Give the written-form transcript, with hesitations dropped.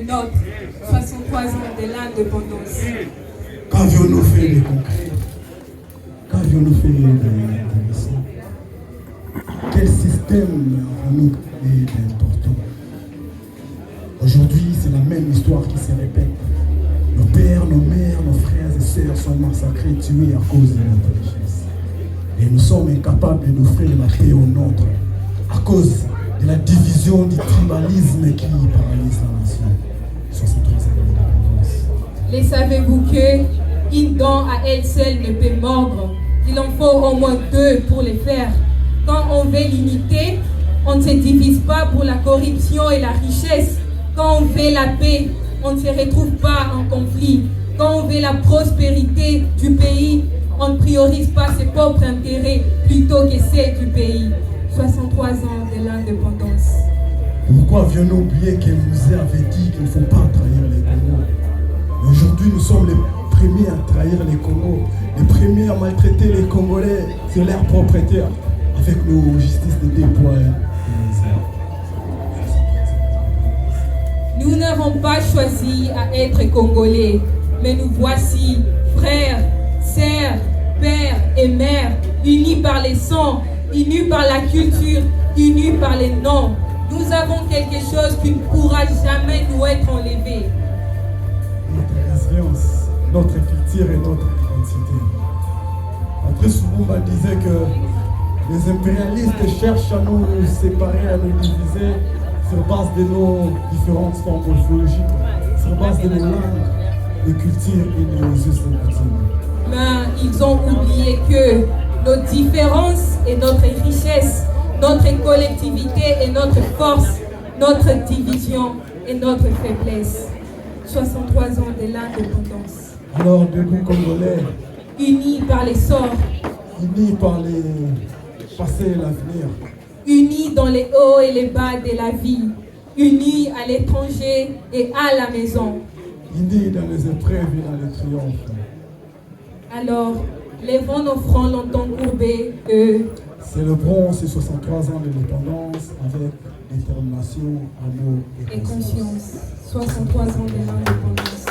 nôtre. 63 ans de l'indépendance. Qu'avions-nous fait de concret? Qu'avions-nous fait d'intéressant? Quel système avons-nous créé d'important? Aujourd'hui, c'est la même histoire qui se répète. Nos pères, nos mères, nos frères et sœurs sont massacrés, tués à cause de notre richesse. Et nous sommes incapables d'offrir la paix au nôtre à cause de la division du tribalisme qui paralyse la nation. 63 ans d'indépendance. Les savez-vous que une dent à elle seule ne peut mordre? Il en faut au moins deux pour les faire. Quand on veut l'unité, on ne se divise pas pour la corruption et la richesse. Quand on veut la paix, on ne se retrouve pas en conflit. Quand on veut la prospérité du pays, on ne priorise pas ses propres intérêts plutôt que ceux du pays. 63 ans de l'indépendance. Pourquoi avions-nous oublié qu'elle nous avait dit qu'il ne faut pas trahir les Congos? Aujourd'hui, nous sommes les premiers à trahir les Congos, les premiers à maltraiter les Congolais sur leur propriété avec nos justices de dépôt. Nous n'avons pas choisi à être Congolais, mais nous voici, frères, sœurs, pères et mères, unis par les sangs, unis par la culture, unis par les noms. Nous avons quelque chose qui ne pourra jamais nous être enlevé. Notre résilience, notre culture et notre identité. Patrice Lumumba disait que les impérialistes cherchent à nous séparer, à nous diviser sur base de nos différentes formes morphologiques, sur base de nos langues, de culture et de nos us et coutumes. Mais ils ont oublié que nos différences et notre richesse, notre collectivité et notre force, notre division et notre faiblesse. 63 ans de l'indépendance. Alors, debout Congolais, Unis par les sorts, unis par les passés et l'avenir, unis dans les hauts et les bas de la vie, unis à l'étranger et à la maison. unis dans les épreuves et dans les triomphes. Alors, levons nos fronts longtemps courbés, Célébrons ces 63 ans d'indépendance avec détermination, amour et conscience. 63 ans de l'indépendance.